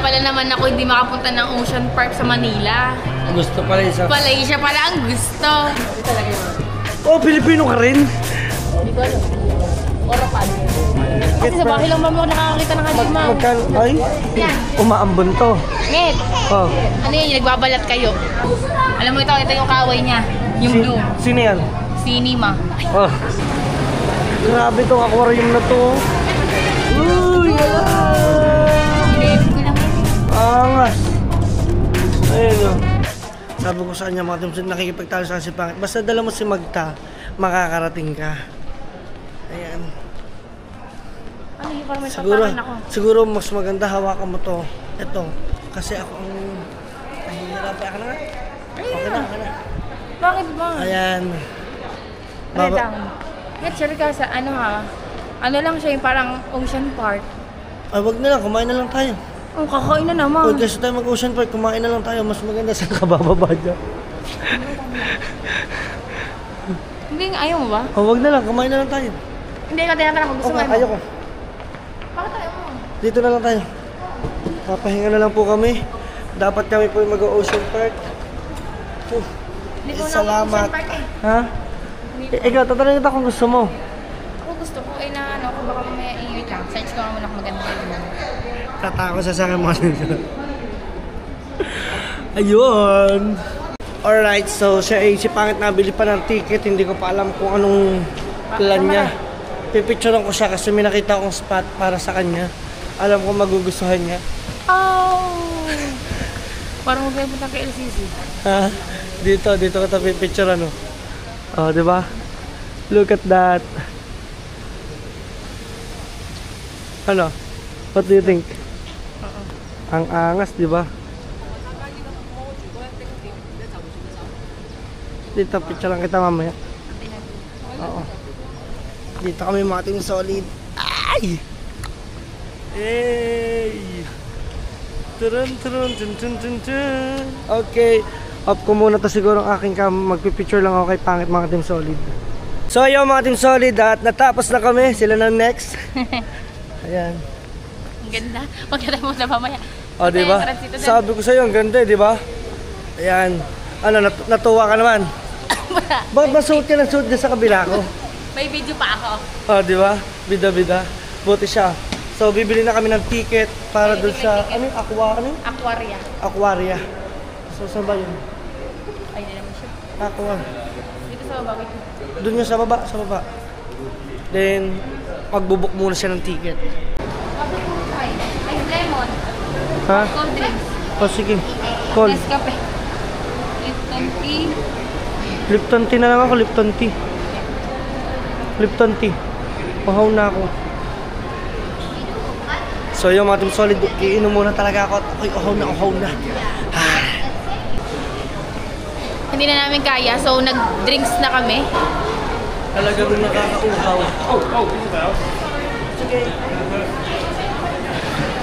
pala naman ako hindi makapunta ng Ocean Park sa Manila. Gusto pala isa. Malaysia pala ang gusto. Oh, Pilipino ka rin? Hindi ko alam. Orapan. Kasi sa bahay lang ba mo nakakakita ng halima? Magkano? Ay, umaambon to. Nget! Oh. Ano yun? Yung nagbabalat kayo. Alam mo ito yung kaway niya. Yung blue. Sino yan? Si Nima. Oh. Grabe tong aquarium na to. Uy! Hinihipin ko lang yun. Angas! Ayun o. Sabi ko sa kanya mga timsid, nakikipagtalo sa si Pangit. Basta dala mo si Magta, makakarating ka. Ayan. Ano yung parang may Siguro, tapakan ako? siguro mas maganda hawakan mo to. Ito. Kasi ako ang nahihirap. Ako na nga. Okay na, okay na. Bakit ba? Ayan. Wait lang. Nget, sure ka sa ano ha? Ano lang siya yung parang Ocean Park. Ay, wag na lang. Kumain na lang tayo. Ang kakain na naman. Huwag kasi tayo mag-Ocean Park. Kumain na lang tayo. Mas maganda sa kabababa dyan. Hindi, ayaw mo ba? Oh, wag na lang. Kumain na lang tayo. Hindi ka tinatanong kung gusto mo. Ayoko. Bakit ayaw mo? Dito na lang tayo. Papahinga na lang po kami. Dapat kami po mag-Ocean Park. Hindi ko na Salamat. Ocean Park eh. Ha? Ikaw, tatanungin kita kung gusto mo. Ako gusto ko na ano, kung baka mamaya i-wait lang. Search ko nga muna kung maganda yun. Tatako sa akin mga Ayun. Alright, so si Pangit nabili pa ng ticket. Hindi ko pa alam kung anong plan niya. Pipicturean ko siya kasi may nakita akong spot para sa kanya. Alam ko magugustuhan niya. Oh! Parang magpunta kay LCC. Ha? Dito kita pipicturean ano. Oh, di ba? Look at that. Ano? What do you think? Ang angas, di ba? Dito, picture lang kita mamaya. Oo. Dito kami mga team solid. Ay! Hey! Turun, turun, tun, tun, tun, tun. Okay. Off ko muna to siguro ang aking cam. Magpipicture lang ako kay Pangit mga team solid. So yun mga team solid at natapos na kami. Sila na next. Ayan. Ang ganda. Magkita mo na mamaya. O, diba? Sabi ko sa'yo, ang ganda eh, diba? Ayan. Ano, natuwa ka naman? Bakit ba suot ka ng suot dyan sa kabila ko? May video pa ako. O, diba? Bida-bida. Buti siya. So, bibili na kami ng ticket para doon sa, ano yung Aquaria. Aquaria. So, saan ba yun? Ay, hindi naman siya. Aqua. Dito sa baba. Doon yung sa baba. Then, magbubuk muna siya ng ticket. Ay, lemon. Ha? Cold drinks. O, sige. Cold. Nescafe. Lipton tea. Lipton tea na lang ako, Lipton tea. Lipton tea. Pahaw na ako. So yung mga team solid, iinom muna talaga ako at ako'y uhaw na. Hindi na namin kaya, so nag-drinks na kami. Talagang nakakauhaw. Sige.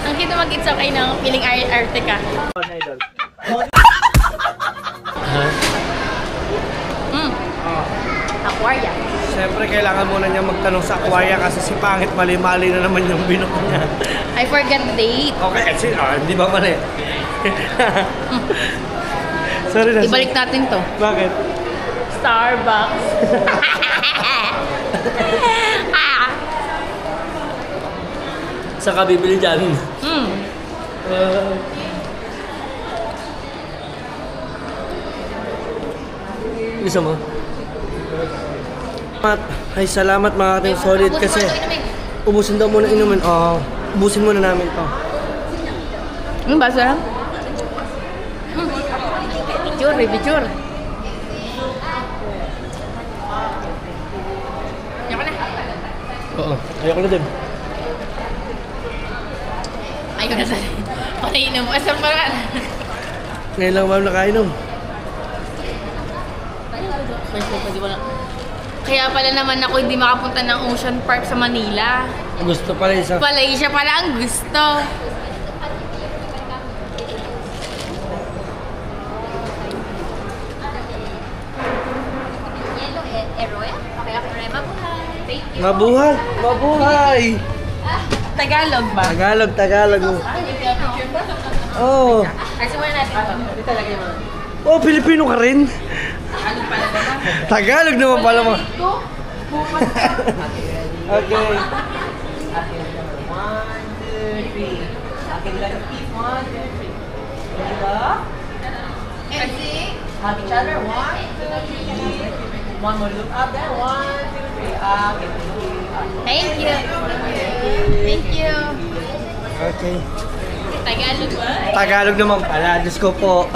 Ang cute mag-it's okay ng feeling arte ka. Aquaria. Siyempre kailangan muna niya magtanong sa Aquaria kasi si Pangit mali-mali na naman yung binok niya. I forgot the date. Okay, hindi ba mali? Sorry na. Ibalik natin to. Bakit? Starbucks. Saan ka bibili dyan? Gusto mo? Ay, salamat mga ating solid kasi ubusin daw muna inumin. Ubusin muna namin to. Basa lang? Picture. Ayoko na. Oo, ayoko na din. Ayoko na sana. Pakainom. Asang parang. Ngayon lang ma'am nakainom. Kaya pala naman ako hindi makapunta ng Ocean Park sa Manila. Gusto pala isa. Malaysia pala ang gusto. Mabuhay! Tagalog ba? Tagalog. Oh. Ay, simulan natin ito. Ito talaga yung mga. Oh, Pilipino ka rin? Tagalog pala naman. Tagalog naman pala mo. Okay. 1, 2, 3. Okay, let's keep 1, 2, 3. Hug each other. 1, 2, 3. One more look up there. 1, 2, 3. Okay. Thank you. Thank you. Okay. Tagalog ba? Tagalog naman pala. Diyos ko po.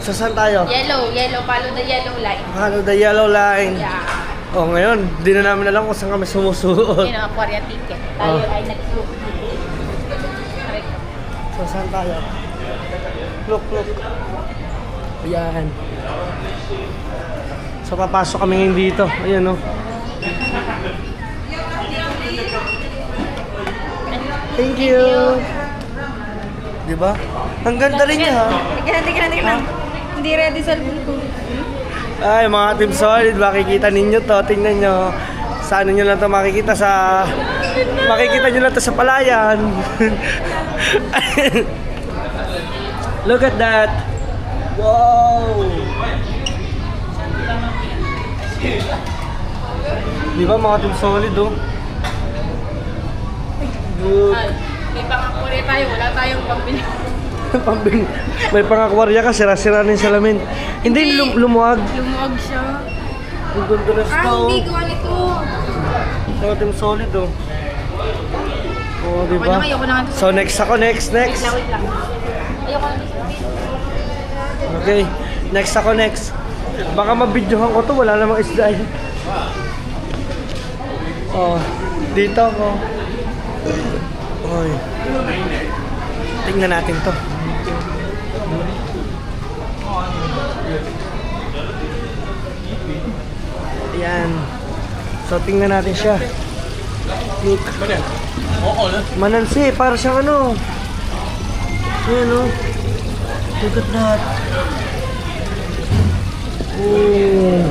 So, saan tayo? Yellow. Follow the yellow line. Follow the yellow line. Yeah. Oh, ngayon, di na namin alam kung saan kami sumusuot. Yun ang aquarium ticket. Tayo Oh. ay nag-look. So, saan tayo? Look. Ayan. So, papasok kami ngayon dito. Ayan, oh. Thank you. Diba? Ang ganda rin niya, ha? Tignan. Hindi ready sa ko. Ay, mga Team Solid, makikita ninyo to. Tingnan nyo. Sa ano nyo lang to makikita sa... Makikita nyo lang to sa palayan. Look at that. Wow! Di ba mga Team Solid, oh? Good. May pang-aquarium tayo. Wala tayong pambili. May pang-aquarya ka, sira-sira na yung salamin. Hindi, lumuwag. Lumuwag siya. Ang ganda na ito. Hindi gawa nito. Mga Team Solid, oh. Oh, di ba? Ayoko na nga. So, next ako. Next. Wait lang. Ayoko na. Okay, next ako. Baka mabidyohan ko to, wala namang isda yun. Oh, dito ako. Oy. Tingnan natin to. Ayan. So, tingnan natin siya. Look. Manansi, para siyang ano. Ayan, oh. Look at that. Oh.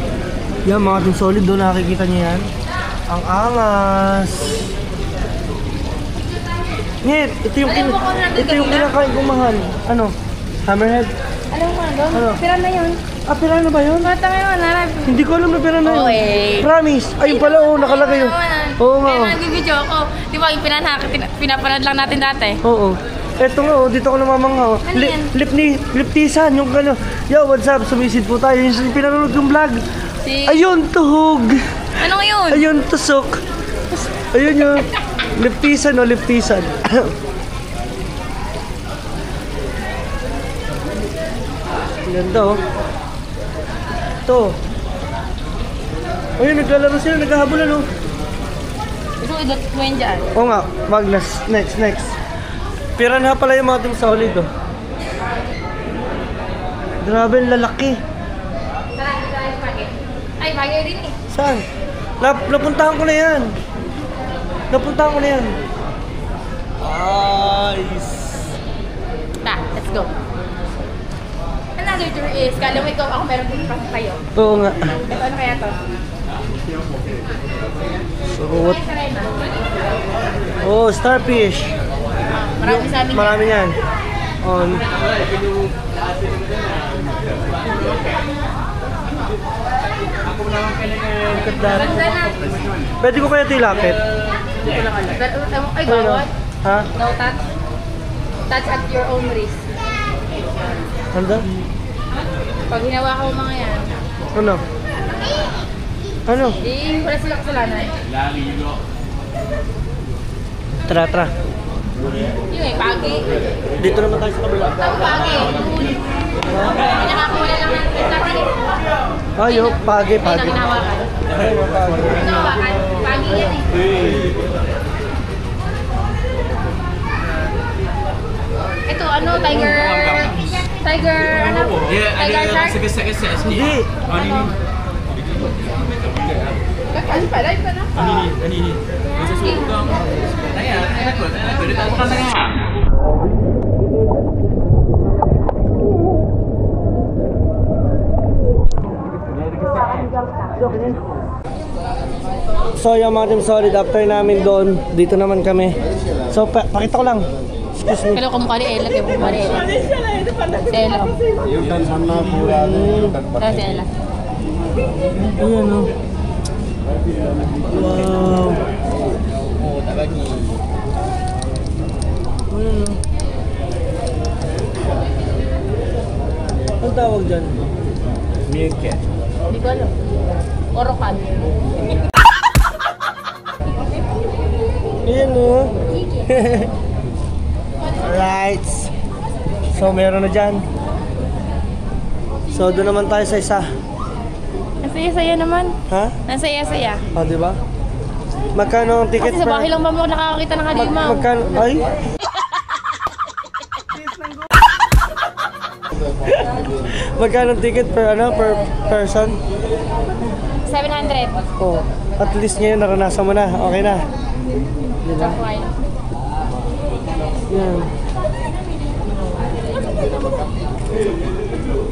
Yan, mga Team Solid, doon nakikita niyo yan. Ang angas. Ngit, ito yung kinakain kong mahal. Ano? Hammerhead? Alam mo na doon? Ano? Pira na yun. Ah, pira na ba yun? Bata ngayon, narap. Hindi ko alam na pira na yun. Oo, eh. Promise. Ayun pala, oh, nakalagay yun. Oo nga, oh. Kaya nagbibidyo ako. Di ba, yung pinapanood lang natin dati. Oo. Eto nga, oh, dito ako namamangha. Oh. Ano yan? Liptisan, yung ano. Yo, what's up? Sumisid po tayo. Yung pinanood yung vlog. Ayun, tuhog. Ano yun? Ayun, tusok. Ayun yun. Liptisan, oh, liptisan. Ganda, oh. Ito. Ayun, naglalaro sila, naghahabulan, oh. Gusto ko idot mo yun dyan. Oo nga, wag next. Pira na pala yung mga Team Solid, oh. Grabe, ang lalaki. Ay, bagay din eh. Saan? Napuntahan ko na yan. Nice. Let's go. Another tour is, kala mo ikaw ako meron din pa kayo. Oo nga. Ito, ano kaya to? So, what? Oh, starfish. Marami sa amin. Marami yan. On. Ganda na. Pwede ko kaya tilapit? Hindi ko lang alam. Pero, ay, Ayun, oh. bawat. Ha? No touch. Touch at your own risk. Handa? Pag hinawa ko mga yan, Ano? Ano? wala sila kasalanan. Tara. Yun eh, pagi. Dito naman tayo sa kabila. Ang pagi. Pinakakuha lang natin natin eh. Ayo, pagi. Hindi na ginawakan. Ayun, pagi. Ginawakan. Pagi yan eh. Ito, ano, tiger, ano? Tiger shark? Hindi. Ano pa? Live pa na? So yung mga Team Solid, after namin doon, dito naman kami. So pakita ko lang. excuse me. Kalau kumukha ni Ella, kayo kumukha ni Ella. Si Ella. Tapos si Ella. Ayan o. Wow. Ayan o. Ang tawag dyan? Meerkat. Hindi ko alam. Orokan. Ayan o. Alright. So meron na dyan. So doon naman tayo sa isa. Ang saya-saya naman. Ha? Ang saya-saya. O, diba? Magkano ang ticket Kasi sa bahay lang ba mo nakakakita ng halimaw? Magkano? Ay? Magkano ang ticket per person? 700. Oh, at least ngayon naranasan mo na. Okay na. Diba? Chocolate. Yan.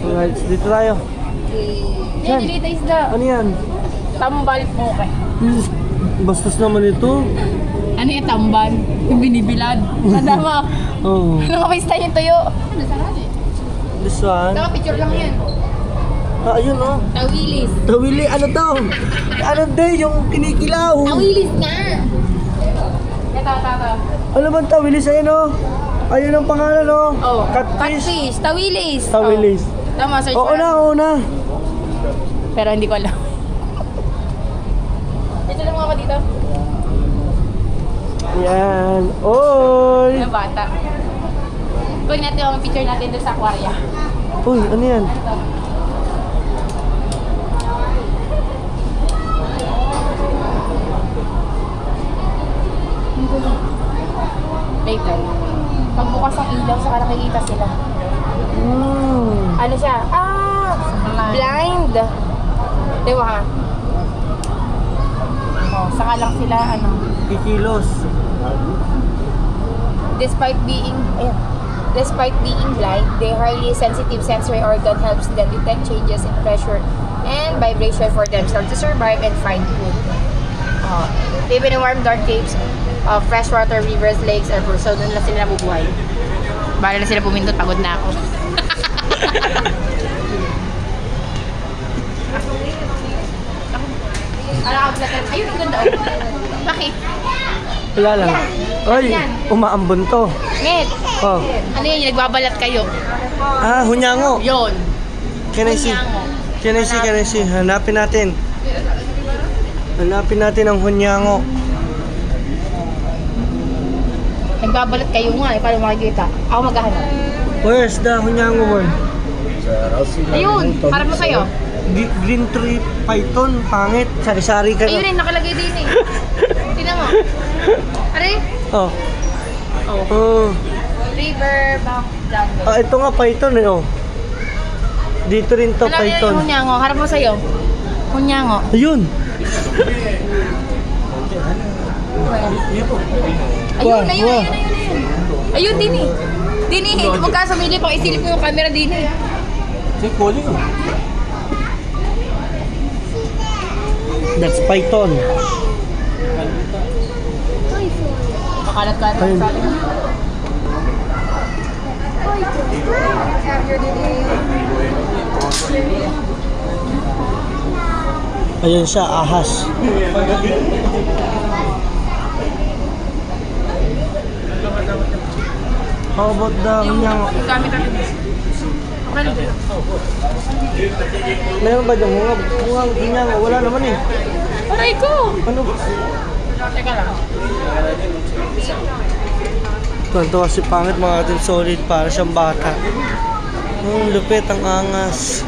Alright, dito tayo. Yan, dito isda. Ano yan? Tambal po kay. Bastos naman ito. Ano yung tamban? Yung binibilad. Tanda mo? Oh. Nakapista yung tuyo. This one. Naka-picture lang yan. Ah, ayun oh. Tawilis. Tawili, ano to? Ano din yung kinikilaw? Tawilis nga! Ito. Ano bang tawilis? Ayun oh. Ayun ang pangalan oh. Oh, Catfish. catfish. Tawilis. Tawilis. Oh. Tama, search Oo mo na, lang. oo na. Pero hindi ko alam. Dito lang ako dito. Yan. Oy! Yung bata. Kunin natin yung picture natin doon sa aquaria. Uy, ano yan? Later. Pagbukas ang ilaw, saka nakikita sila. Ano siya? Blind. Diba ha? Oh, saka lang sila, Kikilos. Despite being blind, their highly sensitive sensory organ helps them detect changes in pressure and vibration for themselves to survive and find food. Live in warm, dark caves of freshwater rivers, lakes, and pools. So, doon lang sila nabubuhay. Bala na sila pumindot, pagod na ako. Ayun, ang ganda. Bakit? Wala lang. Oy, umaambon to. Ned, Oh. ano yun? Yung nagbabalat kayo? Ah, hunyango. Yun. Can I see? Can I see? Can I see? Hanapin natin. Hanapin natin ang hunyango. Nagbabalat kayo nga eh, paano makikita? Ako maghahanap. Where's the hunyango word? Ayun, para mo sa'yo. Green tree python, pangit. Sari-sari ka Ayun na. rin, nakalagay din eh. Tingnan mo. Are? Oh. Oh. Oh. River bank jungle. Ah, ito nga python eh, oh. Dito rin to, Hanapin na python. yung hunyango. Harap mo sa'yo. Hunyango. Ayun. Ayun, ayun. Ayun din eh. Din eh. Magkasumilip ang isilip mo yung camera din eh. That's python. Makalat-kalat Ayun. sa atin. Ayun siya, ahas. How about the hunyango? Gamit natin. Okay lang dito. Meron ba dyan? Mungang hunyango? Wala naman eh. Aray ko! Ano? Teka lang. Tuwan-tuwa si Pangit, mga ating solid para siyang bata. Lupit ang angas.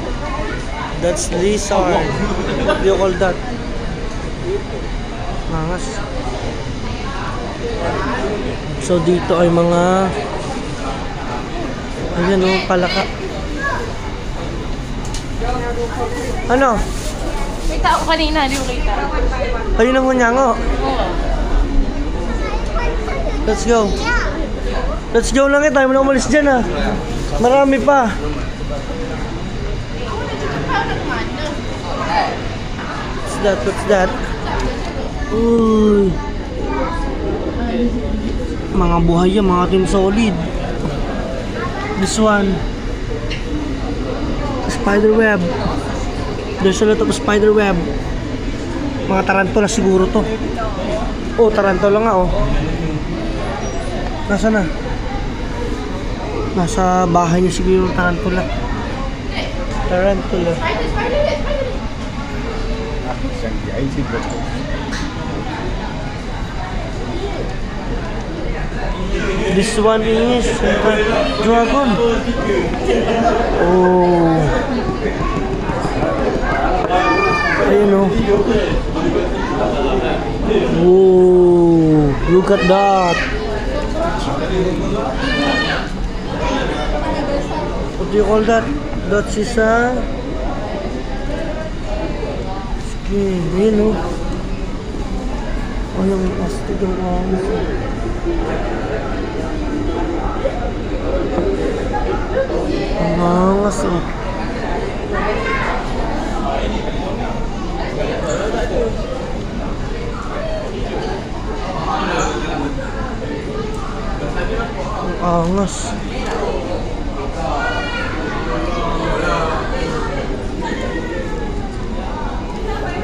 That's lizard. What do you call that? Angas. So dito ay mga ayan o, palaka. Ano? May tao kanina, hindi mo kita. Ayun ang hunyango. Oo. Let's go. Let's go lang eh. Tayo mo na umalis dyan ah. Marami pa. What's that? What's that? Uy. Mga buhay yan, mga team solid. This one. Spider web. There's a lot of spider web. Mga tarantula siguro to. Oh, tarantula nga oh. Nasaan na? Nasa bahay niya siguro yung tarantula. Tarantula. This one is dragon. Oh. Ayun oh. Whoa. Look at that. What do you call that? That's is a skin. Ayun oh. Oh, yung astig yung angas. Ang angas oh. Ang angas.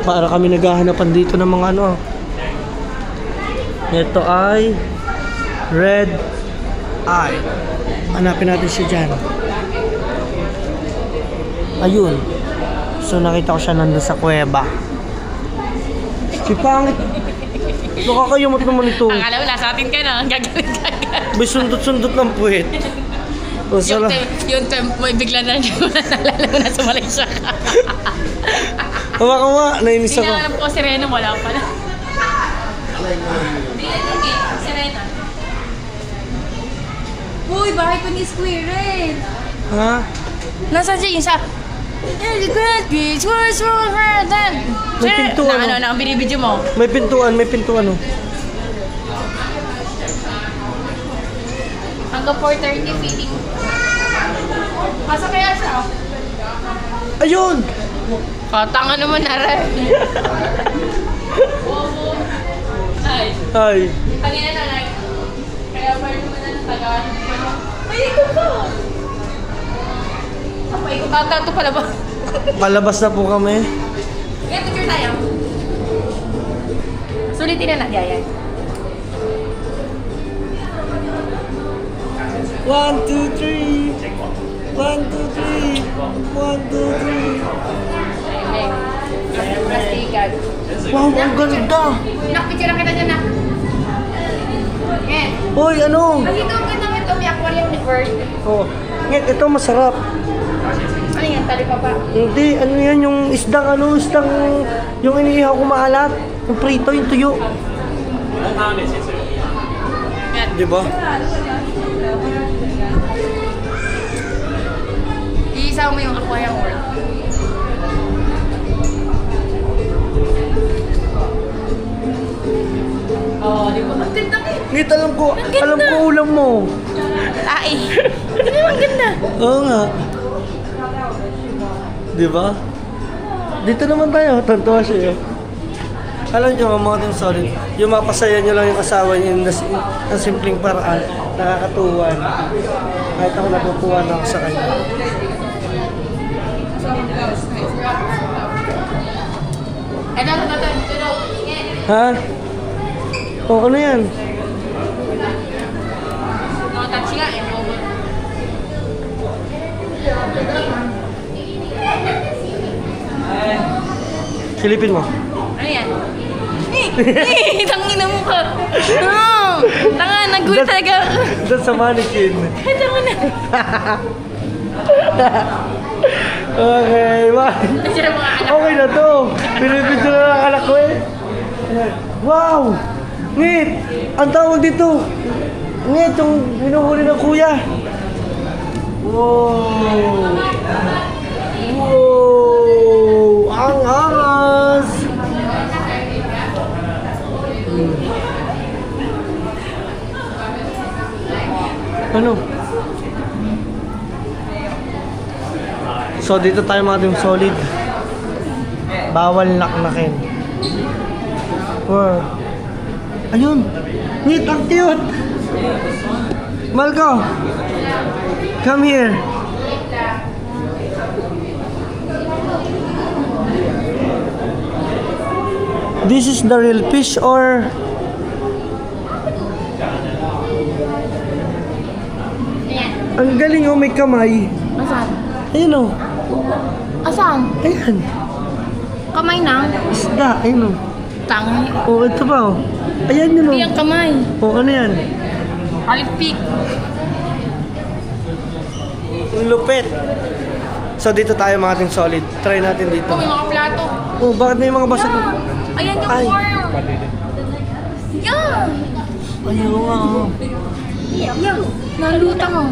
Para kami naghahanapan dito ng mga ano. Ito ay red eye. Hanapin natin siya dyan. Ayun. So nakita ko siya nandun sa kuweba. Si pangit. Nakakayumot naman ito. Akala mo, nasa atin ka na. Gagalit ka. May sundot-sundot ng puwet. Yung term mo, bigla na niyo nalala mo na sa Malaysia ka. Kawa, nainis ako. Hinahanap ko si Reno, wala pa na. Sirena. Uy, bahay ko ni Square Red. Ha? Nasa dyan siya. May pintuan. Ano, ang binibidyo mo? May pintuan oh. Hanggang 4:30 feeding. Masa kaya siya? Ayun! Tanga naman na rin. Ay. Ay. Kanina na like. Kaya pa rin naman na tagaan. Ay, ikot ko! Apa, ikot ata ito pala ba? Palabas na po kami. Kaya picture tayo. Sulitin na nagyayan. 1, 2, 3. 1, 2, 3. 1, 2, 3. Plastikan. Wow, ang ganda! Nakpicture kita dyan na. Yan. Hoy, ano? Kasi ito, ang ganda mo ito. May aquarium ni Bird. Oh, ngit, ito masarap. Ano yan? Tali pa ba? Hindi, ano yan, yung isdang, yung iniihaw ko maalat. Yung prito, yung tuyo. Yan. Di ba? Iisaw mo yung aquarium world. Oh, di ba? Ang ganda eh. Ngit, alam ko ulam mo. Ay. Hindi naman ganda. Oo nga. Di ba? Dito naman tayo, tantuwa siya. Alam nyo, mga team solid, yung mapasaya nyo lang yung asawa nyo yung simpleng paraan, nakakatuwan. Kahit ako natutuwa na ako sa kanya. Ha? O, ano yan? Touch nga eh. Silipin mo. Ano yan? Tangina mo ka. Tanga, nagulat talaga. Doon sa mannequin. Ito mo na. Okay, bye. Sila mga anak. Okay na to. Pinipidyo na lang anak ko eh. Wow! Ngit! Ang tawag dito. Ngit, yung hinuhuli ng kuya. Wow! Wow! Ang angas! Ano? So dito tayo mga team solid. Bawal naknakin. Wow. Ayun. Ngit, ang cute. Malco, come here. This is the real fish or ang galing oh, may kamay. Asan? Ayun oh. Asan? Ayan. Kamay na? Isda, ayun oh. Tangi. Oh, ito pa oh. Ayan yun oh. Hindi ang kamay. Oh, ano yan? Halipik. Ang lupit. So dito tayo mga ating solid. Try natin dito. May mga plato. Oh, bakit may mga basag? Ayan yung Ay. worm. Yan. Ayun nga oh. Yan. Nalutang oh.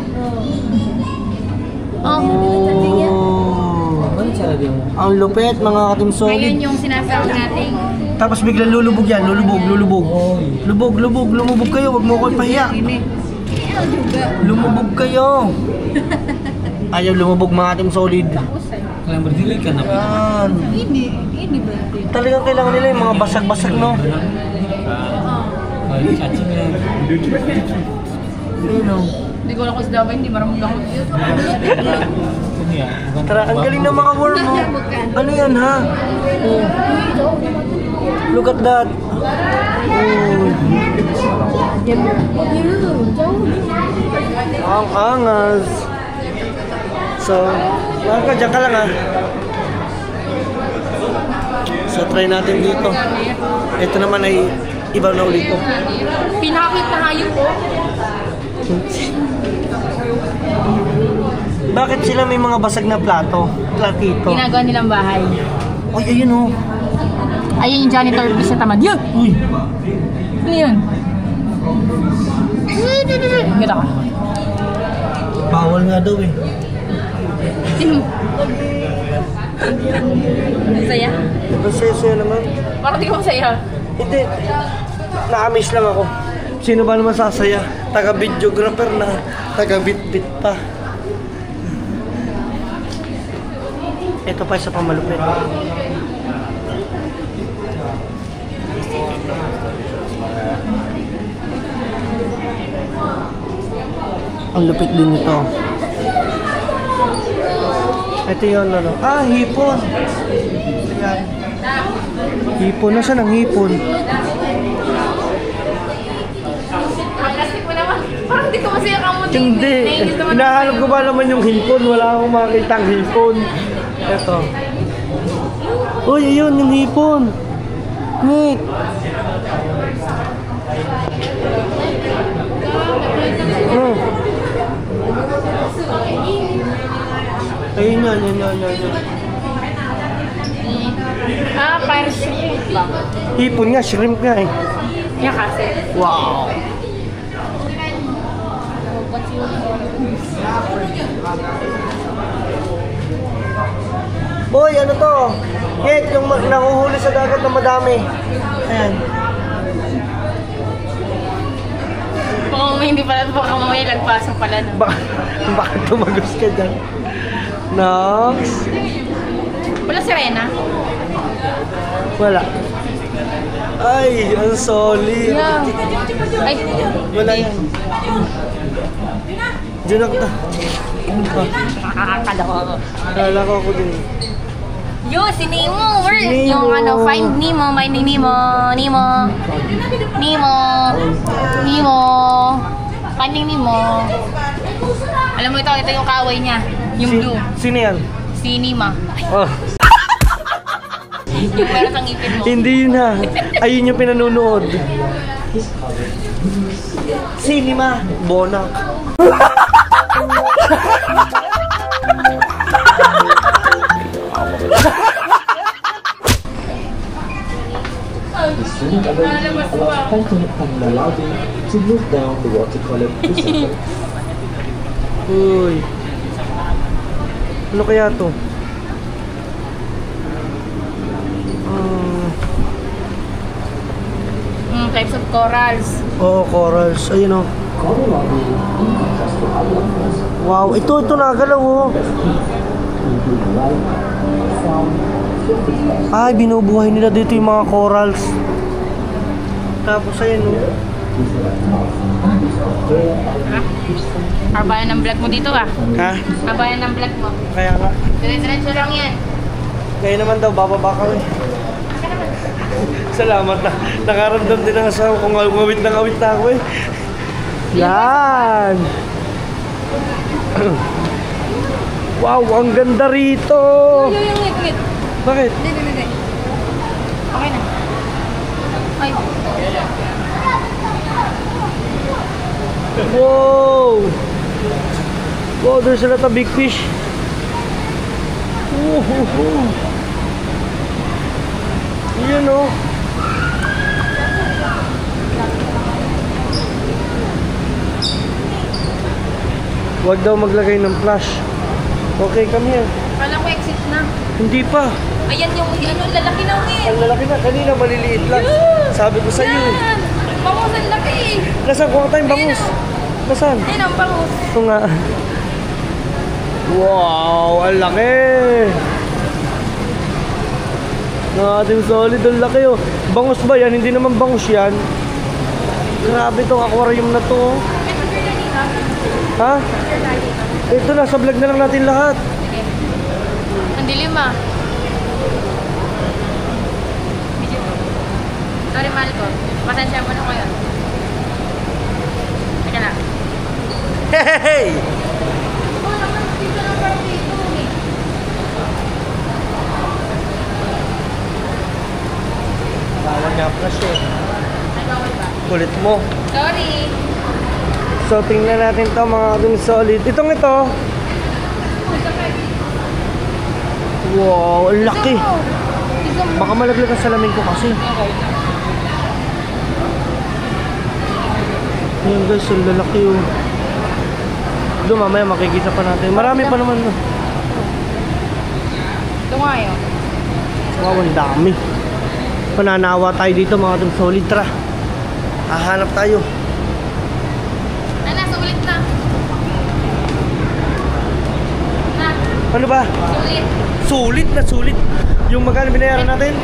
Oh. Ang lupit mga katim solid. Ayun yung sinasabi nating Tapos biglang lulubog yan. Lulubog. Lumubog kayo. Huwag mo ko ipahiya. Lumubog kayo. Ayaw lumubog mga ating solid. Kailangan berdiri ka na. Yan. Hindi ba? Talagang kailangan nila yung mga basag-basag, no? Ini cacing ya. Ayun, no? Hindi ko alam kung sa hindi maraming gahot yun. Ini ya. Bukan Tara, ang galing ng mga worm, no? Ano yan, ha? Oh. Look at that. Oh. Ang angas. So, Marco, dyan ka lang, ha? So, try natin dito. Ito naman ay iba na ulit ko. Pinakit na hayop ko. Bakit sila may mga basag na platito? Ginagawa nilang bahay. Uy, ayun oh. Ayun yung janitor piece na tamad. Yun! Uy, Ano yun? Ganda ka. bawal nga daw eh. Sino? Saya? Diba saya naman? Parang di ko masaya. Hindi. Na-amaze lang ako. Sino ba naman sasaya? Taga-videographer na taga-bit-bit pa. Ito pa isa pang malupit. Ang lupit din nito. Ito yun, ano? Ah, hipon. Ayan. Hipon. Nasaan ang hipon? Pagkastik mo naman. Parang di ko masaya ka mo. Hindi. Hinahanap ko ba naman yung hipon? Wala akong makita ang hipon. Ito. Uy, ayun, yung hipon. Wait. Oh. Ayun yan. Ah, parang shrimp ba? Hipon nga, shrimp nga eh. Yan kasi. Wow. Boy, ano to? Kate, yung nahuhuli sa dagat na madami. Ayan. Baka mamaya hindi pala. Baka mamaya lagpasan pala. No? Bakit tumagos ka dyan? Nox? Wala sirena? Wala. Ay, ang solid. Yeah. Ay, Wala yan. Diyan ako ta. nakakakala ko. Kala ko ako din. Yo, si Nemo! Where? Si Nemo. Yung ano, Find Nemo, Finding Nemo, Nemo, Finding Nemo. Alam mo ito yung kaway niya. Yung blue. Sino yan? Si Nima. Oh. Yung meron sa ngipin mo. Hindi yun ha. Ayun yung pinanonood. Cinema. Bonak. to move down the watercolor procedure. Uy. Ano kaya to? Types of corals. Oh, corals. Ayun oh. Wow, ito nagalaw oh. Ay, binubuhay nila dito yung mga corals. Tapos ayun oh. Kabayan ng vlog mo dito ah. Ha? Kabayan ng vlog mo. Kaya nga. Diretso lang yan. Kaya naman daw, bababa kami. Salamat na. Nakaramdam din ang asawa kung awit na ako eh. Yan! Wow, ang ganda rito! Wait. Bakit? Hindi. Okay na. Ay. Wow! Wow, there's a lot of big fish. Yan o. Huwag daw maglagay ng flash. Okay, come here. Kala ko exit na. Hindi pa. Ayan yung lalaki na ulit. Ang lalaki na. Kanina maliliit lang. Sabi ko sa'yo eh. Yan! Bangus ang laki. Nasaan? Kuha tayong bangus. Nasaan? Ayun ang bangus. Ito nga. Wow! Ang laki! Ating solid. Ang laki oh. Bangus ba yan? Hindi naman bangus yan. Grabe itong aquarium na to. Ha? Ito na. Sa vlog na lang natin lahat. Ang dilim ah. Sorry, mahal ko. Pasensya mo na ko yun. Teka lang. Hey! Bawal nga flash eh. Kulit mo. Sorry. So, tingnan natin to mga kading solid. Itong ito. Wow, ang laki. Baka malaglag ang salamin ko kasi. Ayan guys, ang lalaki oh. Doon mamaya makikita pa natin. Marami pa naman. Ito nga yun. Wow, ang dami. Pananawa tayo dito mga kading solid. Tara. Hahanap tayo. Sulit na. Na, Ano ba? sulit. Sulit na sulit. Yung magkano binayaran natin?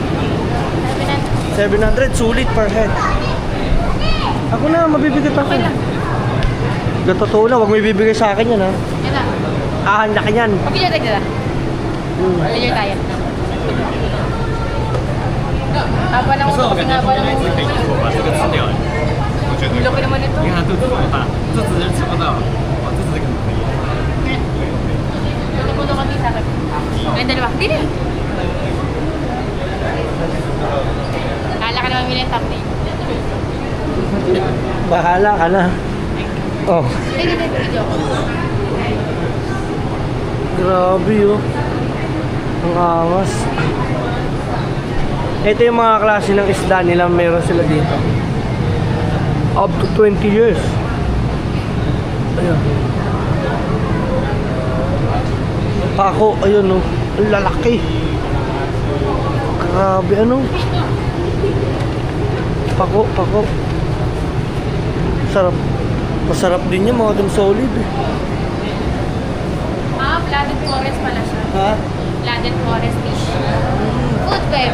700. Sulit per head. Ako na, mabibigat ako. Okay lang. Totoo na, huwag may bibigay sa akin yan ha. Yan na. Ahan na kanyan. Pagpilya tayo dito. Pagpilya tayo. Haba ng uso kasi nga haba ng uso. 可以做把这个吃掉。我觉得 Laki naman ito. 你看肚子好大，这只是吃不到，哇，这只是可以。 Tutuputo kami sa akin. Ngayon dalawa. Dili. Kala ka naman mili thumbnail. Bahala ka na. Oh, Dili. Video ko. grabe oh. Ang angas. Ito yung mga klase ng isda nila, meron sila dito. Up to 20 years. Ayan. Pako, ayun oh. Ang lalaki. Grabe, ano? Pako. Sarap. Masarap din yan, mga dun solid eh. Blooded forest pala siya. Ha? Blooded forest fish. Food web.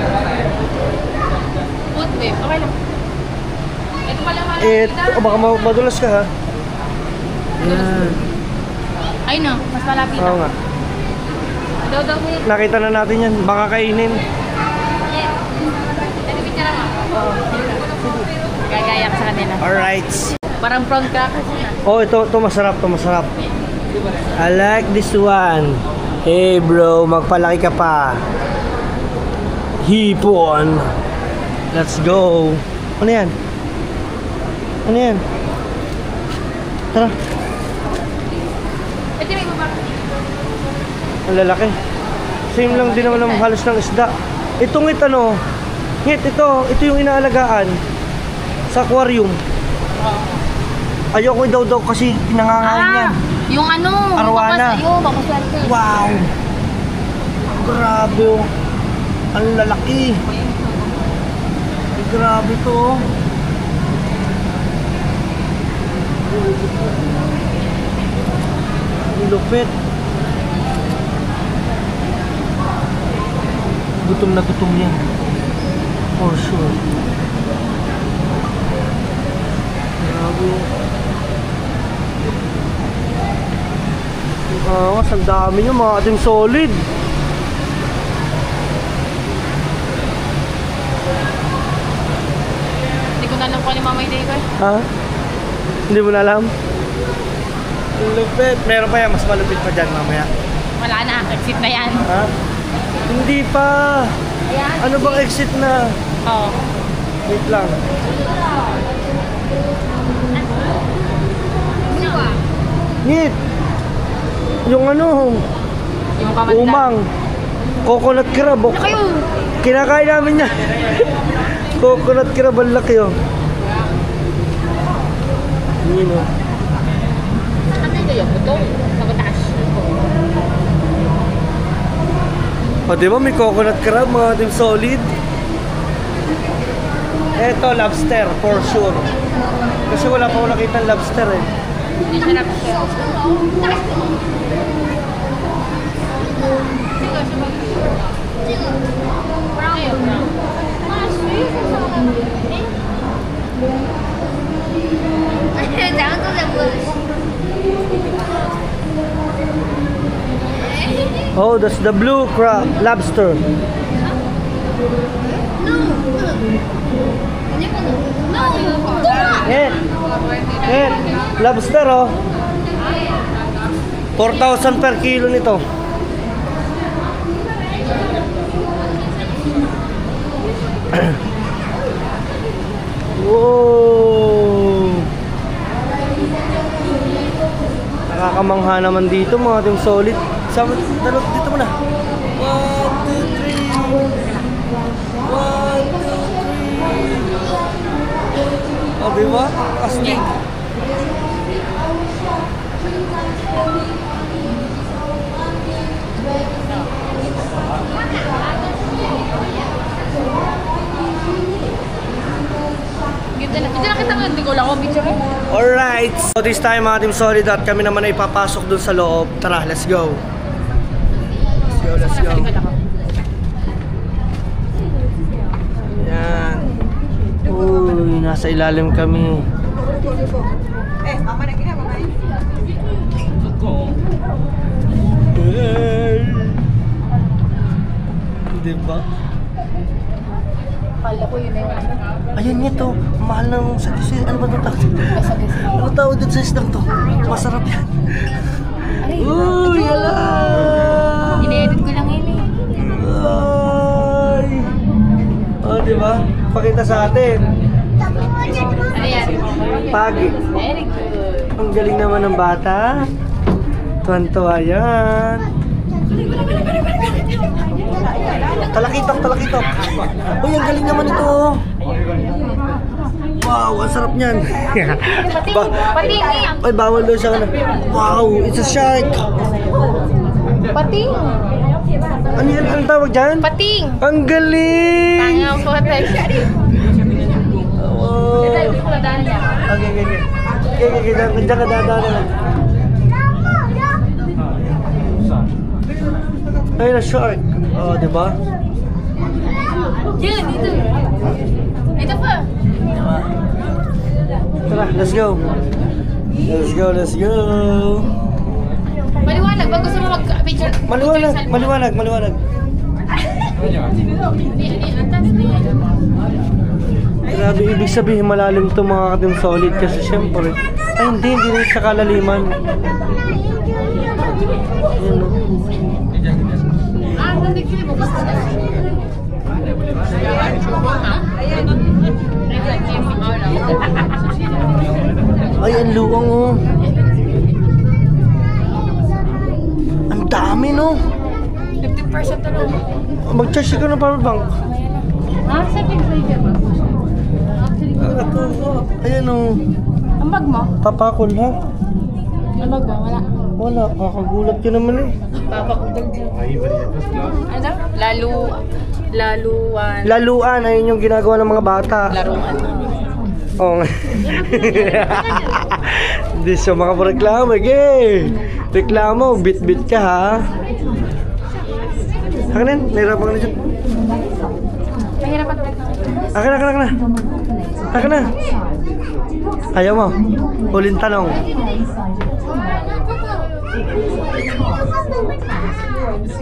Okay lang. Ito pala malapit. Baka madulas ka ha? Yan. Ay no, mas malapit. Oo nga. Daw mo yun. Nakita na natin yan. Baka kainin. Yeah. Talipin ka lang ah. Gagaya ka sa kanila. Alright. Parang prawn crackers na. Oh, ito masarap. I like this one. Hey bro, magpalaki ka pa. Hipon. Let's go. Ano yan? Tara. Ito may baba. Ang lalaki. Same lang din naman ng halos ng isda. Ito yung inaalagaan sa aquarium. Ayoko daw kasi pinangangain yan. Yung ano? Arwana. Papaswerte. Wow! Grabe oh. Ang lalaki. Grabe to oh. Ang lupit. Gutom na gutom yan. For sure. Bago. Mas ang dami nyo mga ating solid. Hindi ko na alam kung ano Mama Day ko. Ha? Hindi mo na alam? Lupit. Meron pa yan, mas malupit pa dyan mamaya. Wala na, exit na yan. Ha? Hindi pa. Ayan. Ano bang exit na? Oo. Wait lang. Ngit. Yung ano, Yung kamandan. umang. Coconut crab. Ano kayo? Kinakain namin yan. Coconut crab ang laki oh. Yun oh. Ano yung butong? Pagkataas. O diba may coconut crab mga ating solid. Eto lobster for sure. Kasi wala pa ako nakita lobster eh. Hindi siya napasya. Oh, that's the blue crab lobster. Lobster oh. 4,000 per kilo nito. Wow. Nakakamangha naman dito mga ating solid. Sama dito muna. 1, 2, 3. 1, 2, 3. Oh, diba? Astig. Hindi na kita nga, hindi ko lang ako picture mo. Alright. So this time mga team solid at kami naman ay papasok dun sa loob. Tara, let's go. Let's go. Yan. Uy, nasa ilalim kami. Mama na gina, mama. Diba? Kala ko yun na yung ano. Ayan nga to. Mahal ng sa ano ba ito tawag? Ano tawag dito sa islang to? Masarap yan. Uy, ala! Ine-edit ko lang yun eh. Ay! Oh, diba? Pakita sa atin. Ano yan? Pagi. Very good. Ang galing naman ng bata. Tuwan-tuwa yan. Talakitok, talakitok. Uy, ang galing naman ito. Wow, ang sarap niyan. Pating eh. Ay, bawal daw siya. Wow, it's a shark. Pating. Ano yan? Anong tawag dyan? Pating. Ang galing! Tangang potek. Oh. Hindi ko nadaan niya. Okay, okay. Okay, diyan ka dadaan. Ay, na shark. Oh, diba? Diyan, dito. Ito pa. Tara, let's go. Let's go, let's go. Maliwanag, bago gusto mo mag-picture. Maliwanag, maliwanag, maliwanag. Grabe, ibig sabihin malalim to mga katim solid kasi syempre. Ay, hindi rin siya kalaliman. Ayan o. Ay, ang luwang oh. Ang dami no. 50% na lang. Mag-charge ka ng power bank. Ah, second flavor ba? Ayan o. Ang bag mo? Papakol ha. Ang bag mo? Wala. Wala, kakagulat ka naman eh. Ano? Laluan. Laluan, ayun yung ginagawa ng mga bata. Laruan. Oo nga. Hindi siya makapareklamo, eh. Reklamo, bit-bit ka ha. Akin na, nahirapan ka na dyan. Mahirapan. Akin na. Taka na. Ayaw mo. Uling tanong.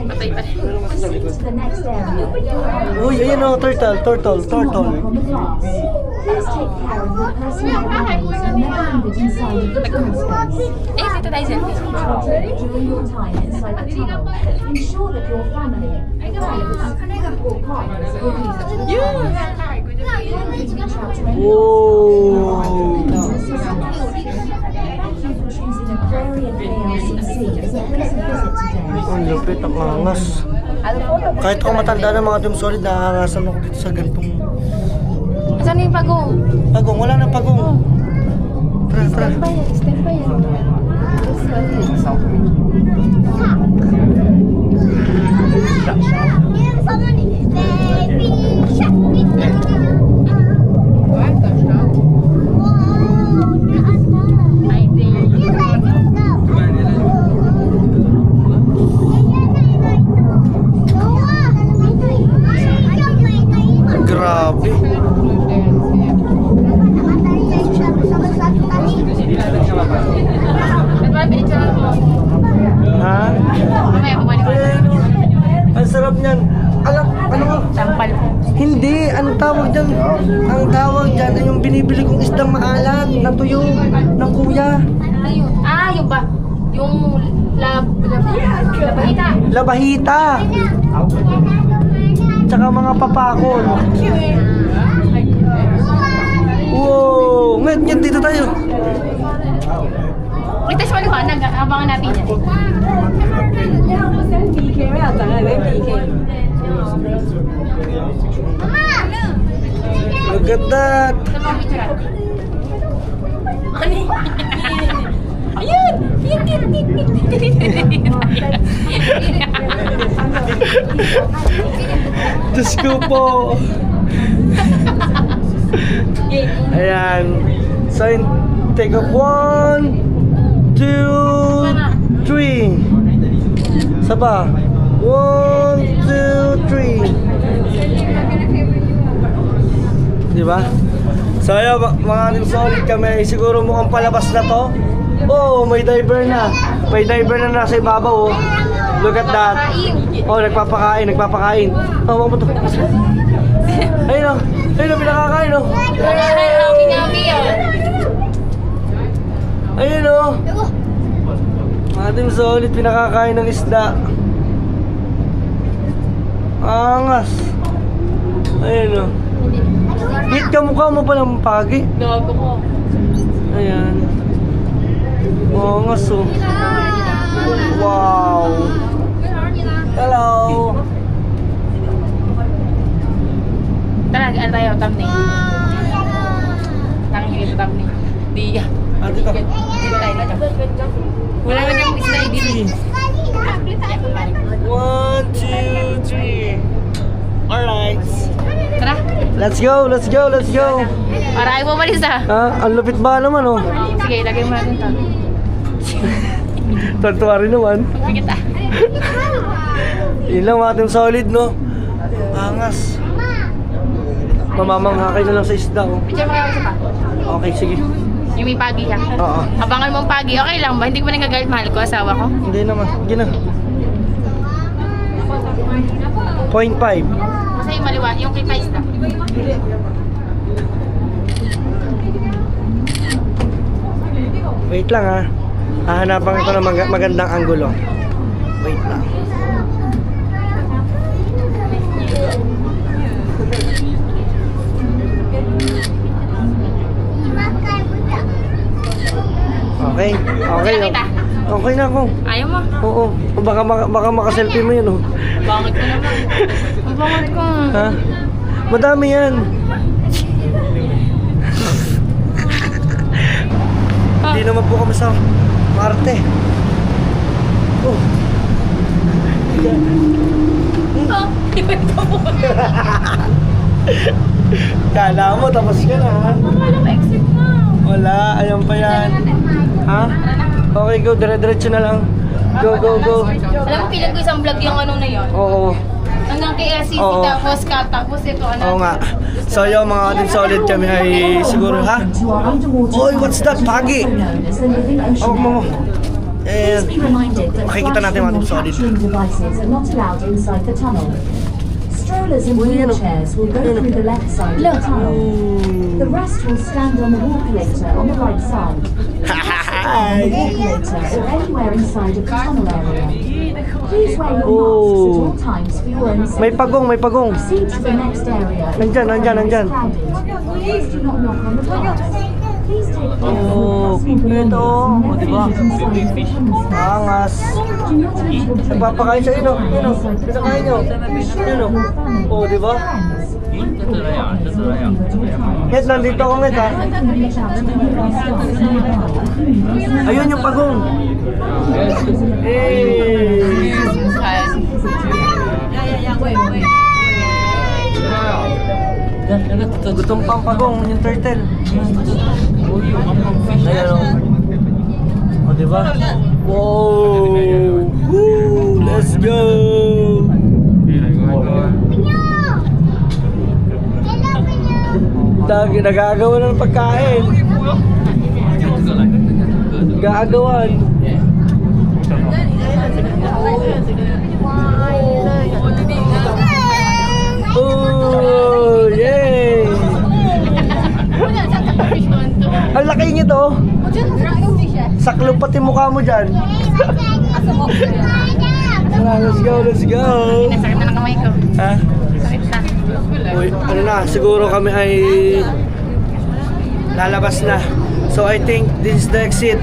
Patay pa rin. Uy, ayan o, turtle. Eh, dito tayo selfie. Ang lupit, ang angas. Kahit ako matanda na mga Team Solid, nakakangasan ako dito sa gantong... Saan yung pagong? Pagong, wala na pagong. Tara, tara. Step by yan. Grabe. Ha? Mamaya, bumalik ko. Ang sarap niyan. Alam, ano nga? Sampal. Hindi, anong tawag dyan? Ang tawag dyan ay yung binibili kong isdang maalat na tuyo ng kuya. Ayun. Ah, yung ba? Yung labahita. Labahita. Tsaka mga papakol. Wow! Ngayon, dito tayo. Ito sa maliwanag, abangan natin yan. Look at that. Ito mga picture. Ayun! Diyos ko po. Ayan. So, take up 1, 2, 3. Saba. 1, 2, 3. Diba? So, ayan, mga Team Solid kami. Siguro mukhang palabas na to. Oh, may diver na. May diver na nasa ibabaw. Oh. Look at that. Oh, nagpapakain. Oh, mo to. Ayun oh. Ayun oh, pinakakain oh. Ayun oh. Mga Team Solid, pinakakain ng isda. Angas. Ayun oh. Hit ka mukha mo palang pagi. Gago ko. Ayan. Angas oh. Wow. Hello. Tara, ano tayo? Thumbnail. Tangin ito thumbnail. Di. Ate ka. Dito tayo dito. Wala na yung isla dito. 1, 2, 3. Alright. Tara. Let's go. Para ayaw mo malis ah. Ha? Ang lupit ba naman oh? Sige, ilagay mo natin ito. Tantuwa rin naman. Pagpikit ah. Yun lang mga Team Solid no? Angas. Mamamangha kayo na lang sa isda oh. Picture mo kayo isa pa. Okay, sige. Yung may pagi ha. Oo. Abangan mo ang pagi. Okay lang ba? Hindi ko ba nagagalit mahal ko asawa ko? Hindi naman. Sige na. 0.5. Basta yung maliwan. Yung kita isda. Wait lang ha. Hahanapan ko ng magandang anggulo. Wait lang. Okay. Okay na ako. Ayaw mo? Oo. Baka makaselfie mo yun oh. Bangit ko naman. Ang bangit ko. Ha? Madami yan. Hindi naman po kami sa Marte. Oh. Oh, iba po. Kala mo, tapos ka na ha? Wala ko exit na. Wala, ayan pa yan. Ha? Okay, go. Dire-diretso na lang. Go. Alam mo, pilag ko isang vlog yung ano na yun. Oo. Hanggang kay LCC, Oo. tapos cut, tapos ito, ano. Oo nga. So yung mga Team Solid kami ay siguro, ha? Oy, what's that? Pagi! Oh, mo. And makikita natin mga Team Solid. Strollers and wheelchairs will go through the left side of the tunnel. The rest will stand on the walkulator on the right side. The walkulator or anywhere inside of the tunnel area. Please wear your masks at all times for your own safety. May pagong, may pagong. Proceed to the next area. Nandyan. Please do not knock on the glass. Please take care of Oh, your personal ito. O, diba? belongings. Angas. Nagpapakain sa ino. Ino. Pinakain nyo. Ino. O, diba? Ngit, nandito ako ngit, ha? Ayun yung pagong. Hey! Gutom pang pagong, yung turtle. Ayan o. O, diba? Wow! Woo! Let's go! Nagagawa na ng pagkain. Gagawan. Oh, yay! Ang laki nito. Saklop pati mukha mo dyan. Let's go, let's go. Sakit na ng kamay ko. Ha? Sakit na. Uy, ano na, siguro kami ay lalabas na. So I think this is the exit.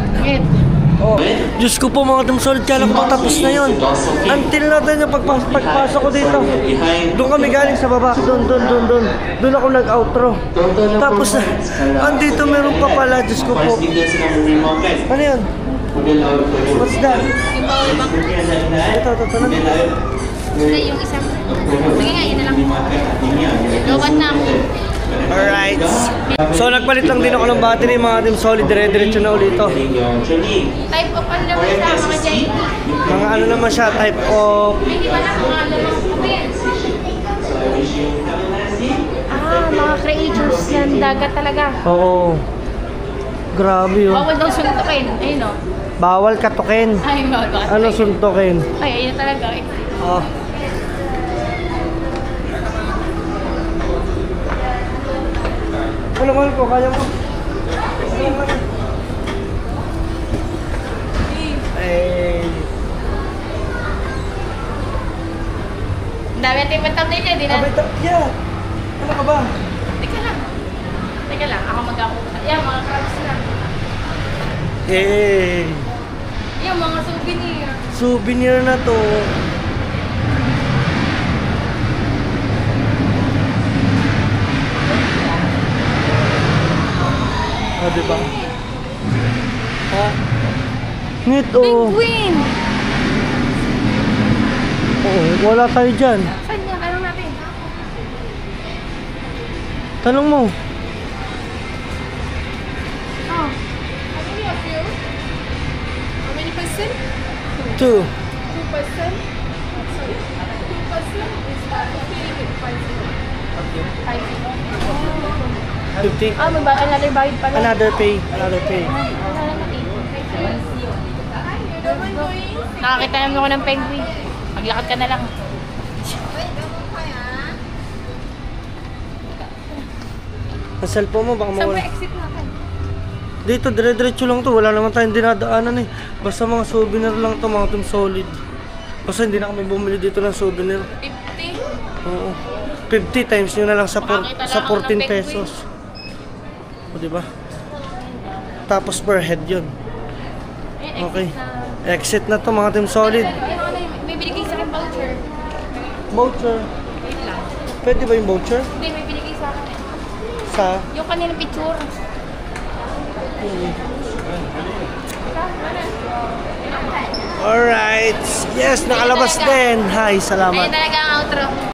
Oh. Diyos ko po mga Team Solid, kala ko tapos na yun. Until natin yung pagpasok ko dito. Doon kami galing sa baba. Doon. Doon ako nag-outro. Tapos na, andito meron pa pala. Diyos ko po. Ano yun? What's that? Ito na. Hindi, yung isang. Sige nga, yun na lang. Lobat na ako. Alright. So nagpalit lang din ako ng battery mga Team Solid. Dire-diretso na ulit ito. Type of ano naman siya, mga giant. Mga ano naman siya, type of... Hindi ba lang mga lamang comments? Mga creatures ng dagat talaga. Oo. Grabe yun. Bawal daw suntukin. Ayun o. Bawal katukin. Ay, bawal ba? Ano suntukin? Ay, ayun talaga. Oh. Ano ko, kaya mo? Ay. Dami natin yung thumbnail niya, di na? Yeah. Ano ka ba? Teka lang, ako mag-akuha. Yan, mga crabs na. Eh. Yan, mga souvenir. Souvenir na to. Oh, diba? Ha? Ngito. Penguin! Oo, wala tayo dyan. Saan niya? Tanong natin. Tanong mo. Oh. How many of you? How many person? 2. 2 person? Sorry. 2 person is 50. Another bayad pala. Another pay. Nakakita naman ako ng penguin. Maglakad ka na lang. Ang cellphone mo baka Saan ba mawala. exit natin? Dito, dire-diretso lang to. Wala naman tayong dinadaanan eh. Basta mga souvenir lang to, mga Team Solid. Basta hindi na kami bumili dito ng souvenir. 50? Oo. 50 times nyo na lang sa, Makakita sa lang ako ng 14 penguin. pesos. O, diba? Tapos per head yun. Okay. Exit na to, mga Team Solid. May binigay sa akin voucher. Voucher. Wait lang. Pwede ba yung voucher? Hindi, may binigay sa akin. Sa? Yung kanilang picture. Alright. Yes, nakalabas din. Hi, salamat. Ayun talaga ang